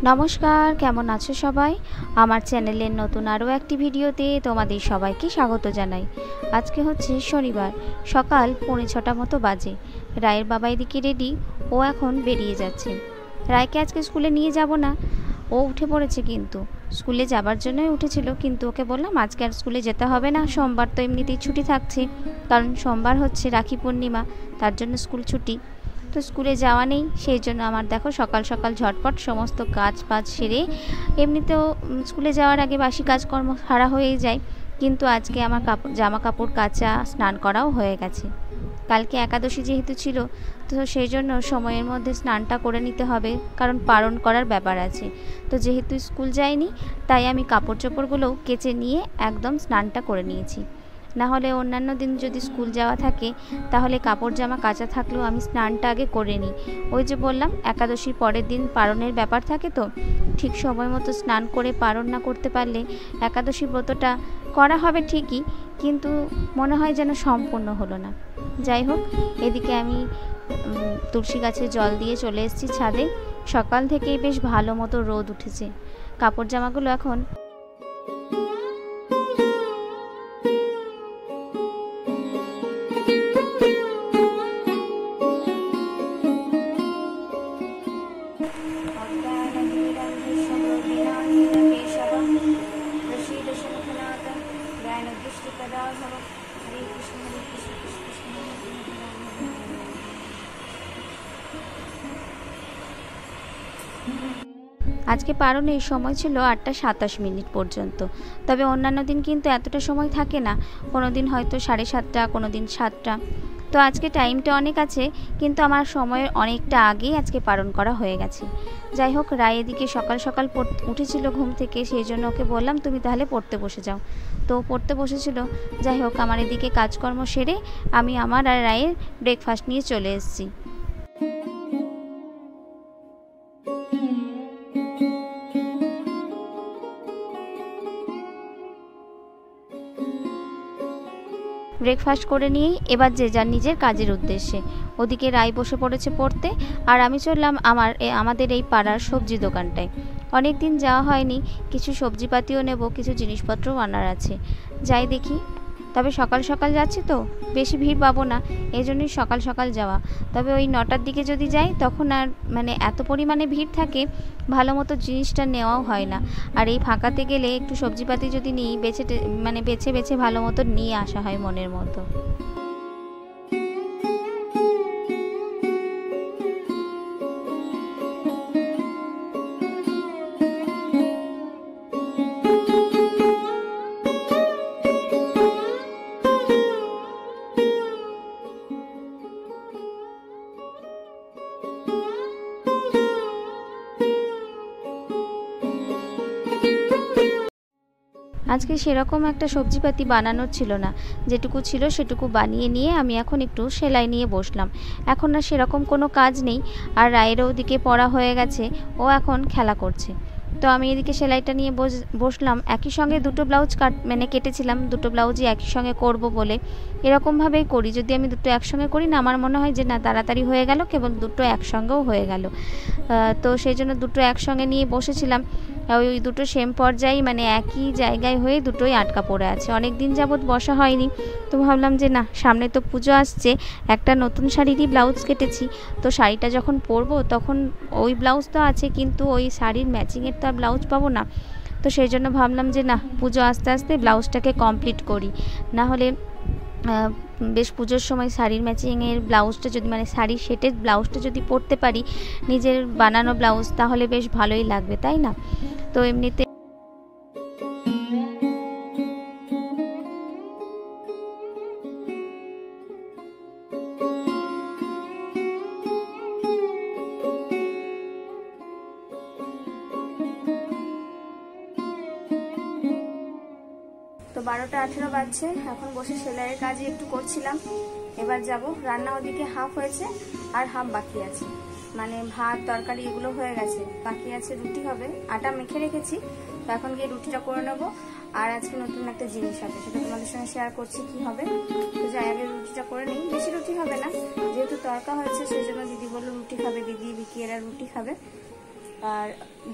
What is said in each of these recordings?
নমস্কার, কেমন আছো সবাই? আমার চ্যানেলের নতুন আরও একটি ভিডিওতে তোমাদের সবাইকে স্বাগত জানাই। আজকে হচ্ছে শনিবার, সকাল 6:45 মতো বাজে। রায়ের বাবা এদিকে রেডি, ও এখন বেরিয়ে যাচ্ছে। রায়কে আজকে স্কুলে নিয়ে যাব না, ও উঠে পড়েছে, কিন্তু স্কুলে যাবার জন্যই উঠেছিল, কিন্তু ওকে বললাম আজকে আর স্কুলে যেতে হবে না, সোমবার তো এমনিতেই ছুটি থাকছে, কারণ সোমবার হচ্ছে রাখি পূর্ণিমা, তার জন্য স্কুল ছুটি। তো স্কুলে যাওয়া নেই, সেই জন্য আমার দেখো সকাল সকাল ঝটপট সমস্ত কাজ বাজ সেরে, এমনিতেও স্কুলে যাওয়ার আগে বাসি কাজকর্ম সারা হয়েই যায়, কিন্তু আজকে আমার জামা কাপড় কাচা, স্নান করাও হয়ে গেছে। কালকে একাদশী যেহেতু ছিল, তো সেই জন্য সময়ের মধ্যে স্নানটা করে নিতে হবে, কারণ পালন করার ব্যাপার আছে। তো যেহেতু স্কুল যাইনি, তাই আমি কাপড় চোপড়গুলোও কেচে নিয়ে একদম স্নানটা করে নিয়েছি। না হলে অন্যান্য দিন যদি স্কুল যাওয়া থাকে, তাহলে কাপড় জামা কাচা থাকলেও আমি স্নানটা আগে করে নিই। ওই যে বললাম, একাদশীর পরের দিন পালনের ব্যাপার থাকে, তো ঠিক সময় মতো স্নান করে পালন না করতে পারলে একাদশী ব্রতটা করা হবে ঠিকই, কিন্তু মনে হয় যেন সম্পূর্ণ হলো না। যাই হোক, এদিকে আমি তুলসী গাছে জল দিয়ে চলে এসেছি ছাদে। সকাল থেকেই বেশ ভালো মতো রোদ উঠেছে। কাপড় জামাগুলো এখন আজকে পালনের সময় ছিল 8:27 পর্যন্ত, তবে অন্যান্য দিন কিন্তু এতটা সময় থাকে না, কোনো দিন হয়তো 7:30, কোনো দিন 7টা। তো আজকে টাইমটা অনেক আছে, কিন্তু আমার সময়ের অনেকটা আগেই আজকে পালন করা হয়ে গেছে। যাই হোক, রায় এদিকে সকাল সকাল উঠেছিল ঘুম থেকে, সেই জন্য ওকে বললাম তুমি তাহলে পড়তে বসে যাও। তো পড়তে বসেছিল। যাই হোক, আমার এদিকে কাজকর্ম সেরে আমি আমার আর রায়ের ব্রেকফাস্ট নিয়ে চলে এসেছি। ব্রেকফাস্ট করে নিয়েই এবার যে যার নিজের কাজের উদ্দেশ্যে। ওদিকে রায় বসে পড়েছে পড়তে, আর আমি চললাম আমাদের এই পাড়ার সবজি দোকানটায়। অনেক দিন যাওয়া হয়নি, কিছু সবজিপাতিও নেব, কিছু জিনিসপত্রও আনার আছে। যাই দেখি, তবে সকাল সকাল যাচ্ছি তো বেশি ভিড় পাবো না, এই জন্যই সকাল সকাল যাওয়া। তবে ওই 9টার দিকে যদি যাই, তখন আর এত পরিমাণে ভিড় থাকে, ভালো মতো জিনিসটা নেওয়াও হয় না। আর এই ফাঁকাতে গেলে একটু সবজিপাতি যদি নিই, বেছে বেছে ভালো মতো নিয়ে আসা হয় মনের মতো। আজকে সেরকম একটা সবজিপাতি বানানোর ছিল না, যেটুকু ছিল সেটুকু বানিয়ে নিয়ে আমি এখন একটু সেলাই নিয়ে বসলাম। এখন আর সেরকম কোনো কাজ নেই, আর রায়েরও ওদিকে পড়া হয়ে গেছে, ও এখন খেলা করছে। তো আমি এদিকে সেলাইটা নিয়ে বসলাম। একই সঙ্গে দুটো ব্লাউজ কেটেছিলাম, দুটো ব্লাউজই একই সঙ্গে করব বলে। এরকমভাবেই করি, যদি আমি দুটো একসঙ্গে করি না, আমার মনে হয় যে না, তাড়াতাড়ি হয়ে গেল, কেবল দুটো একসঙ্গেও হয়ে গেল। তো সেই জন্য দুটো একসঙ্গে নিয়ে বসেছিলাম। ওই দুটো সেম পর্যায়ে একই জায়গায় হয়ে দুটোই আটকা পড়ে আছে, অনেক দিন যাবৎ বসা হয়নি। তো ভাবলাম যে না, সামনে তো পুজো আসছে, একটা নতুন শাড়িরই ব্লাউজ কেটেছি, তো শাড়িটা যখন পরবো তখন ওই ব্লাউজ তো আছে, কিন্তু ওই শাড়ির ম্যাচিংয়ের তো আর ব্লাউজ পাবো না। তো সেই জন্য ভাবলাম যে না, পুজো আস্তে আস্তে ব্লাউজটাকে কমপ্লিট করি, না হলে বেশ পুজোর সময় শাড়ির ম্যাচিংয়ের ব্লাউজটা যদি শাড়ির সেটের ব্লাউজটা যদি পরতে পারি, নিজের বানানো ব্লাউজ, তাহলে বেশ ভালোই লাগবে, তাই না? তো এমনিতে তো 12:18 বাজছে, এখন বসে সেলাইয়ের কাজই একটু করছিলাম। এবার যাব রান্না, ওদিকে হাফ হয়েছে আর হাফ বাকি আছে, ভাত তরকারি এগুলো হয়ে গেছে, বাকি আছে রুটি হবে। আটা মেখে রেখেছি, তো এখন গিয়ে রুটিটা করে নেবো। আর আজকে নতুন একটা জিনিস আছে, সেটা তোমাদের সঙ্গে শেয়ার করছি কি হবে। তো যাই আগে রুটিটা করে নিই, বেশি রুটি হবে না, যেহেতু তরকা হয়েছে সেই জন্য দিদি বললো রুটি খাবে, দিদি বিকিয়েরা রুটি খাবে। আর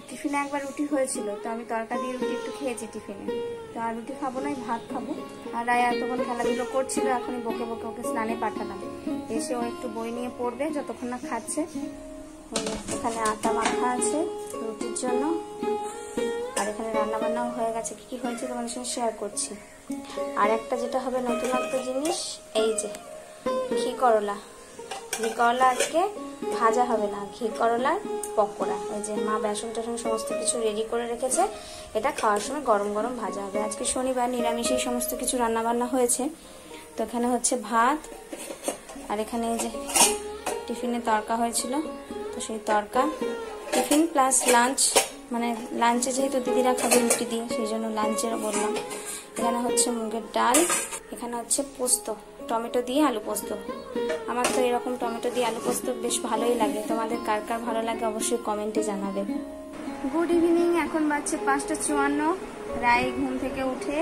টিফিনে একবার রুটি হয়েছিল, তো আমি তরকা দিয়ে রুটি একটু খেয়েছি টিফিনে। তো আর রুটি খাবো না, ভাত খাবো। আর রায় এতক্ষণ খেলাধুলো করছিল, এখনই বকে বকে ওকে স্নানে পাঠালাম। এসে ও একটু বই নিয়ে পড়বে যতক্ষণ না খাচ্ছে। এখানে আটা মাখা আছে রুটির জন্য, আর এখানে রান্না বান্নাও হয়ে গেছে। কি কি হয়েছে তোমাদের সঙ্গে শেয়ার করছি। আর একটা যেটা হবে নতুন একটা জিনিস, এই যে ঘি করলা। ঘি করলা আজকে ভাজা হবে না, ঘি করলার পকোড়া। এই যে মা বেসন টেসন সমস্ত কিছু রেডি করে রেখেছে, এটা খাওয়ার সময় গরম গরম ভাজা হবে। আজকে শনিবার, নিরামিষেই সমস্ত কিছু রান্না বান্না হয়েছে। তো এখানে হচ্ছে ভাত, আর এখানে এই যে টিফিনে তরকা হয়েছিল, তো সেই তরকা টিফিন প্লাস লাঞ্চ, মানে লাঞ্চে যেহেতু দিদিরা খাবে রুটি দিয়ে, সেই জন্য লাঞ্চেরও বললাম। এখানে হচ্ছে মুগের ডাল, এখানে হচ্ছে পোস্ত, টমেটো দিয়ে আলু পোস্ত। আমার তো এরকম টমেটো দিয়ে আলু পোস্ত বেশ ভালোই লাগে। তোমাদের কার কার ভালো লাগে অবশ্যই কমেন্টে জানাবে। গুড ইভিনিং, এখন বাজছে 5:54। রায় ঘুম থেকে উঠে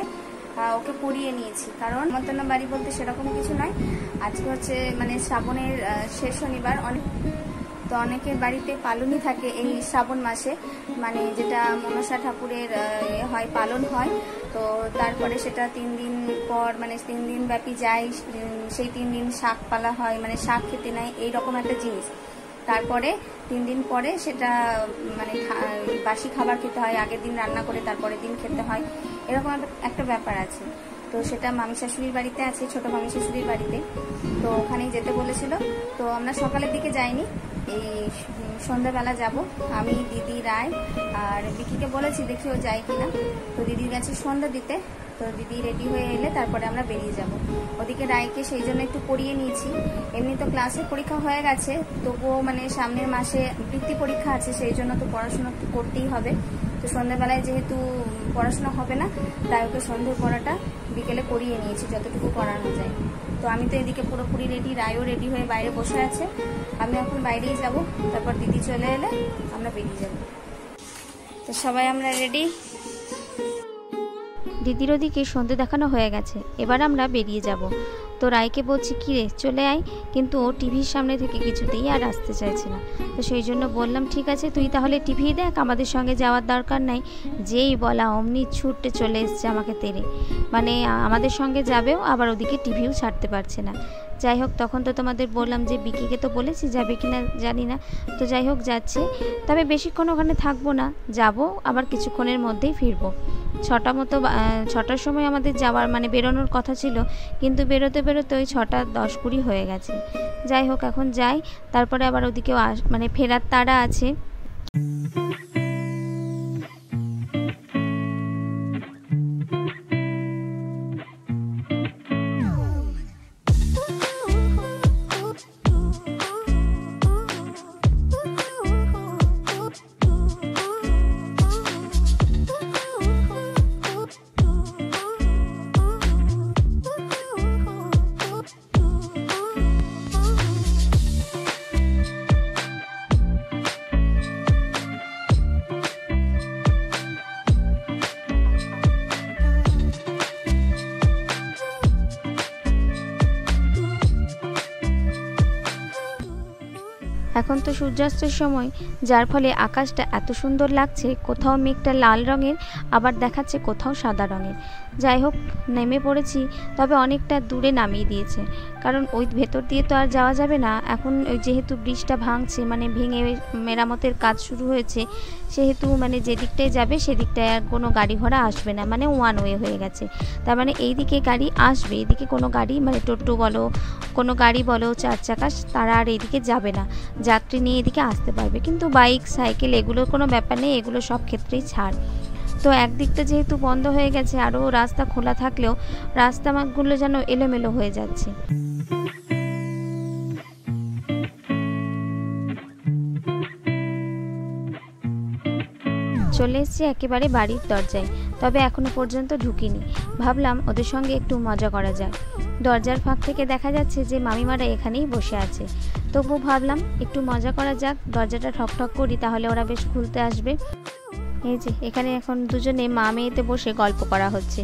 ওকে পড়িয়ে নিয়েছি, কারণ নেমন্তন্ন বাড়ি বলতে সেরকম কিছু নয়। আজকে হচ্ছে মানে শ্রাবণের শেষ শনিবার। তো অনেকের বাড়িতে পালনই থাকে এই শ্রাবণ মাসে, মানে যেটা মনসা ঠাকুরের হয়, পালন হয়। তো তারপরে সেটা 3 দিন পর, মানে 3 দিন ব্যাপী যায়। সেই 3 দিন শাক পালা হয়, মানে শাক খেতে নেয়, এইরকম একটা জিনিস। তারপরে 3 দিন পরে সেটা মানে বাসি খাবার খেতে হয়, আগের দিন রান্না করে তারপরের দিন খেতে হয়, এরকম একটা ব্যাপার আছে। তো সেটা মামি শাশুড়ির বাড়িতে আছে, ছোট মামি শাশুড়ির বাড়িতে। তো ওখানেই যেতে বলেছিল। তো আমরা সকালের দিকে যাইনি, এই সন্ধ্যাবেলা যাব। আমি, দিদি, রায় আর বিকিকে বলেছি দেখি ও যায় কিনা। তো দিদির কাছে সন্ধ্যা দিতে। তো দিদি রেডি হয়ে এলে তারপরে আমরা বেরিয়ে যাব। ওদিকে রায়কে সেই জন্য একটু পড়িয়ে নিয়েছি। এমনি তো ক্লাসের পরীক্ষা হয়ে গেছে, তবুও মানে সামনের মাসে বৃত্তি পরীক্ষা আছে, সেই জন্য তো পড়াশোনা তো করতেই হবে। তো সন্ধ্যাবেলায় যেহেতু পড়াশোনা হবে না, তাই ওকে সন্ধ্যের পড়াটা বিকেলে করিয়ে নিয়েছি যতটুকু করানো যায়। তো আমি তো এদিকে পুরোপুরি রেডি, রায়ও রেডি হয়ে বাইরে বসে আছে। আমি এখন বাইরেই যাব, তারপর দিদি চলে এলে আমরা বেরিয়ে যাব। তো সবাই আমরা রেডি। দিদির ওদিকে সন্ধে দেখানো হয়ে গেছে, এবার আমরা বেরিয়ে যাব। তো রায়কে বলছি কি রে চলে আয়, কিন্তু ও টিভির সামনে থেকে কিছুতেই আর আসতে চাইছে না। তো সেই জন্য বললাম ঠিক আছে তুই তাহলে টিভি দেখ, আমাদের সঙ্গে যাওয়ার দরকার নাই। যেই বলা অমনি ছুটে চলে এসছে আমাকে তেড়ে, মানে আমাদের সঙ্গে যাবেও আবার ওদিকে টিভিও ছাড়তে পারছে না। যাই হোক, তখন তো তোমাদের বললাম যে বিকিকে তো বলেছি যাবে কিনা জানি না। তো যাই হোক যাচ্ছে, তবে বেশিক্ষণ ওখানে থাকবো না, যাব আবার কিছুক্ষণের মধ্যেই ফিরবো। 6টার সময় আমাদের যাওয়ার মানে বেরোনোর কথা ছিল, কিন্তু বেরোতে বেরোতে ওই 6:10-20 হয়ে গেছে। যাই হোক এখন যাই, তারপরে আবার ওদিকেও মানে ফেরার তাড়া আছে। এখন তো সূর্যাস্তের সময়, যার ফলে আকাশটা এত সুন্দর লাগছে, কোথাও মেঘটা লাল রঙের আবার দেখাচ্ছে কোথাও সাদা রঙের। যাই হোক নেমে পড়েছি, তবে অনেকটা দূরে নামিয়ে দিয়েছে, কারণ ওই ভেতর দিয়ে তো আর যাওয়া যাবে না। এখন ওই যেহেতু ব্রিজটা ভাঙছে, মানে ভেঙে মেরামতের কাজ শুরু হয়েছে, সেহেতু মানে যেদিকটায় যাবে সেদিকটায় আর কোনো গাড়ি ঘোড়া আসবে না, মানে ওয়ান ওয়ে হয়ে গেছে। তার মানে এই দিকে গাড়ি আসবে, এদিকে কোনো গাড়ি মানে টোটো বলো, কোনো গাড়ি বলো 4 চাকা, তারা আর এইদিকে যাবে না, যাত্রী নিয়ে এদিকে আসতে পারবে। কিন্তু বাইক, সাইকেল এগুলোর কোনো ব্যাপার নেই, এগুলো সব ক্ষেত্রেই ছাড়। তো একদিকটা যেহেতু বন্ধ হয়ে গেছে, আরও রাস্তা খোলা থাকলেও রাস্তাগুলো যেন এলোমেলো হয়ে যাচ্ছে। চলে এসেছি একেবারে বাড়ির দরজায়, তবে এখনো পর্যন্ত ঢুকিনি। ভাবলাম ওদের সঙ্গে একটু মজা করা যায়। দরজার ফাঁক থেকে দেখা যাচ্ছে যে মামিমারা এখানেই বসে আছে, তবু ভাবলাম একটু মজা করা যাক, দরজাটা ঠকঠক করি, তাহলে ওরা বেশ খুলতে আসবে। এই যে এখানে এখন দুজনে মা মেয়েতে বসে গল্প করা হচ্ছে।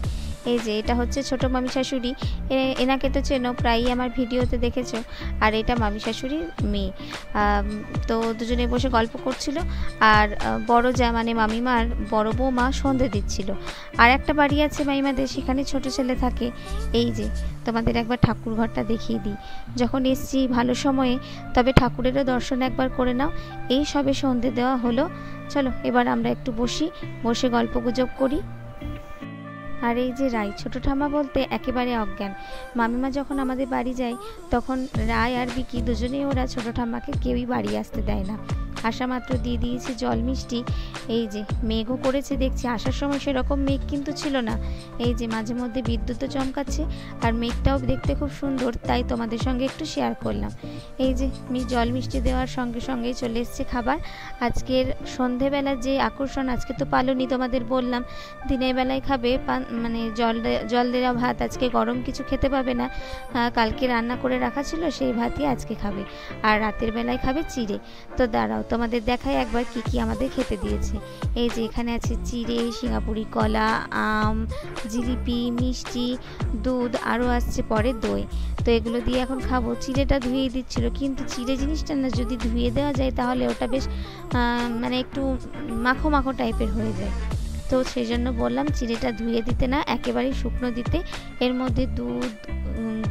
এই যে এটা হচ্ছে ছোট মামি শাশুড়ি, এনাকে তো চেনো, প্রায়ই আমার ভিডিওতে দেখেছো। আর এটা মামি শাশুড়ির মেয়ে। তো দুজনে বসে গল্প করছিল, আর বড় যা মানে মামিমার বড় বৌমা সন্ধে দিচ্ছিল। আর একটা বাড়ি আছে মামিমাদের, সেখানে ছোট ছেলে থাকে। এই যে তোমাদের একবার ঠাকুর ঘরটা দেখিয়ে দিই, যখন এসছি ভালো সময়ে, তবে ঠাকুরেরও দর্শন একবার করে নাও। এই সবে সন্ধে দেওয়া হলো। চলো এবার আমরা একটু বসে গল্প গুজব করি। আর এই যে রায়, ছোটো ঠাম্মা বলতে একেবারে অজ্ঞান। মামিমা যখন আমাদের বাড়ি যায়, তখন রায় আর বিকি দুজনেই, ওরা ছোটো ঠাম্মাকে কেউই বাড়ি আসতে দেয় না। আসা মাত্র দিয়ে দিয়েছে জল মিষ্টি। এই যে মেঘও করেছে দেখছি, আসার সময় সেরকম মেঘ কিন্তু ছিল না। এই যে মাঝে মধ্যে বিদ্যুৎও চমকাচ্ছে, আর মেঘটাও দেখতে খুব সুন্দর, তাই তোমাদের সঙ্গে একটু শেয়ার করলাম। এই যে জল মিষ্টি দেওয়ার সঙ্গে সঙ্গেই চলে এসছে খাবার। আজকের সন্ধেবেলার যে আকর্ষণ, আজকে তো পালনি তোমাদের বললাম, দিনের বেলায় খাবে মানে জল দেওয়া ভাত। আজকে গরম কিছু খেতে পাবে না, কালকে রান্না করে রাখা ছিল সেই ভাতই আজকে খাবে। আর রাতের বেলায় খাবে চিড়ে। তো দাঁড়াও তোমাদের দেখায় একবার কি কি আমাদের খেতে দিয়েছে। এই যে এখানে আছে চিড়ে, সিঙ্গাপুরি কলা, আম, জিলিপি, মিষ্টি, দুধ, আরও আসছে পরে দই। তো এগুলো দিয়ে এখন খাবো। চিড়েটা ধুয়ে দিচ্ছিল, কিন্তু চিড়ে জিনিসটা না যদি ধুয়ে দেওয়া যায় তাহলে ওটা বেশ মানে একটু মাখো মাখো টাইপের হয়ে যায়। তো সেই জন্য বললাম চিড়েটা ধুয়ে দিতে না, একেবারেই শুকনো দিতে। এর মধ্যে দুধ,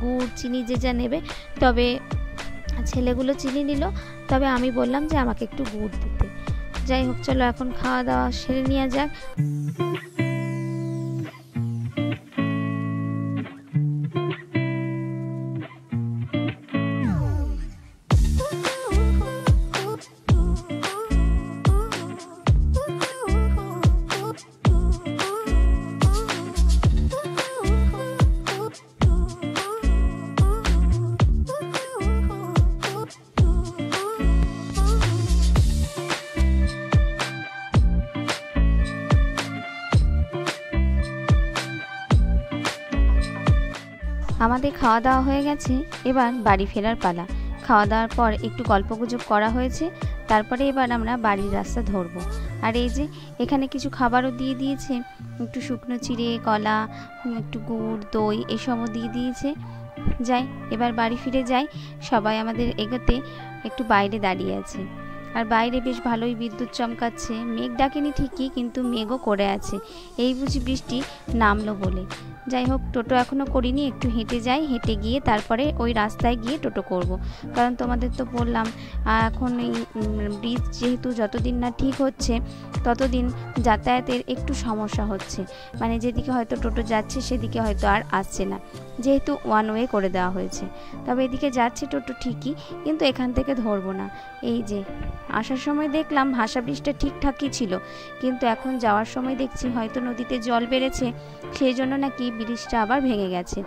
গুড়, চিনি যে যা নেবে। তবে ছেলেগুলো চিনি নিল, তবে আমি বললাম যে আমাকে একটু গুড় দিতে। যাই হোক, চলো এখন খাওয়া দাওয়া সেরে নেওয়া যাক। আমাদের খাওয়া দাওয়া হয়ে গেছে, এবার বাড়ি ফেরার পালা। খাওয়া দাওয়ার পর একটু গল্পগুজব করা হয়েছে, তারপরে এবার আমরা বাড়ির রাস্তা ধরবো। আর এই যে এখানে কিছু খাবারও দিয়ে দিয়েছে, একটু শুকনো চিড়ে, কলা, একটু গুড়, দই এসবও দিয়ে দিয়েছে। যাই এবার বাড়ি ফিরে যাই। সবাই আমাদের এগোতে একটু বাইরে দাঁড়িয়ে আছে, আর বাইরে বেশ ভালোই বিদ্যুৎ চমকাচ্ছে। মেঘ ডাকেনি ঠিকই, কিন্তু মেঘও করে আছে, এই বুঝি বৃষ্টি নামলো বলে। যাই হোক, টোটো এখনও করিনি, একটু হেঁটে যাই, হেঁটে গিয়ে তারপরে ওই রাস্তায় গিয়ে টোটো করব। কারণ তোমাদের তো বললাম এখন এই ব্রিজ যেহেতু যতদিন না ঠিক হচ্ছে ততদিন যাতায়াতের একটু সমস্যা হচ্ছে। মানে যেদিকে হয়তো টোটো যাচ্ছে সেদিকে হয়তো আর আসছে না, যেহেতু ওয়ান ওয়ে করে দেওয়া হয়েছে। তবে এদিকে যাচ্ছে টোটো ঠিকই, কিন্তু এখান থেকে ধরবো না। এই যে আসার সময় দেখলাম ভাষা ব্রিজটা ঠিকঠাকই ছিল, কিন্তু এখন যাওয়ার সময় দেখছি হয়তো নদীতে জল বেড়েছে, সেই জন্য নাকি ব্রিজটা আবার ভেঙে গেছে।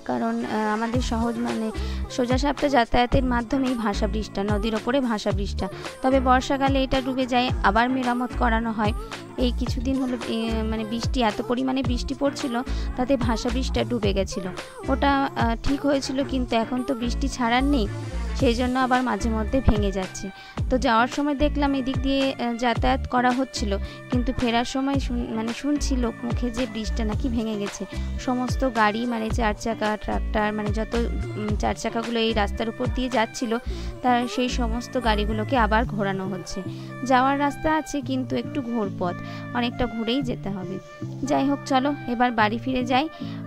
কারণ আমাদের সহজ মানে সোজাসাপটা যাতায়াতের মাধ্যমেই ভাষা ব্রিজটা, নদীর ওপরে ভাষা ব্রিজটা। তবে বর্ষাকালে এটা ডুবে যায়, আবার মেরামত করানো হয়। এই কিছুদিন হলো মানে বৃষ্টি, এত পরিমাণে বৃষ্টি পড়ছিল, তাতে ভাষা ব্রিজটা ডুবে গেছিলো। ওটা ঠিক হয়েছিল, কিন্তু এখন তো বৃষ্টি ছাড়ার নেই, সেই জন্য আবার মাঝে মধ্যে ভেঙে যাচ্ছে। তো যাওয়ার সময় দেখলাম এদিক দিয়ে যাতায়াত করা হচ্ছিল, কিন্তু ফেরার সময় শুনছি লোক মুখে যে ব্রিজটা নাকি ভেঙে গেছে। সমস্ত গাড়ি মানে 4 চাকা, ট্রাক্টর, মানে যত 4 চাকাগুলো এই রাস্তার উপর দিয়ে যাচ্ছিল, তার সেই সমস্ত গাড়িগুলোকে আবার ঘোরানো হচ্ছে। যাওয়ার রাস্তা আছে, কিন্তু একটু ঘোরপথ, অনেকটা ঘুরেই যেতে হবে। যাই হোক, চলো এবার বাড়ি ফিরে যাই।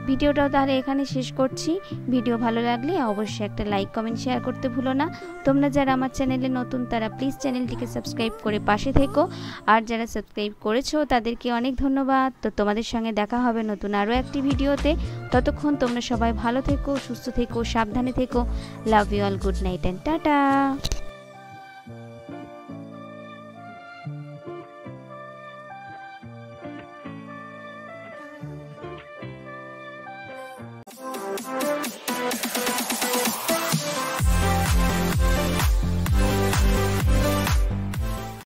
ভিডিওটাও তাহলে এখানে শেষ করছি। ভিডিও ভালো লাগলে অবশ্যই একটা লাইক, কমেন্ট, শেয়ার করতে ভুলো না। তোমরা যারা আমার চ্যানেলে নতুন তারা প্লিজ চ্যানেলটিকে সাবস্ক্রাইব করে পাশে থেকো, আর যারা সাবস্ক্রাইব করেছো তাদেরকে অনেক ধন্যবাদ। তো তোমাদের সঙ্গে দেখা হবে নতুন আরও একটি ভিডিওতে। ততক্ষণ তোমরা সবাই ভালো থেকো, সুস্থ থেকো, সাবধানে থেকো। Love you all, good night and tata.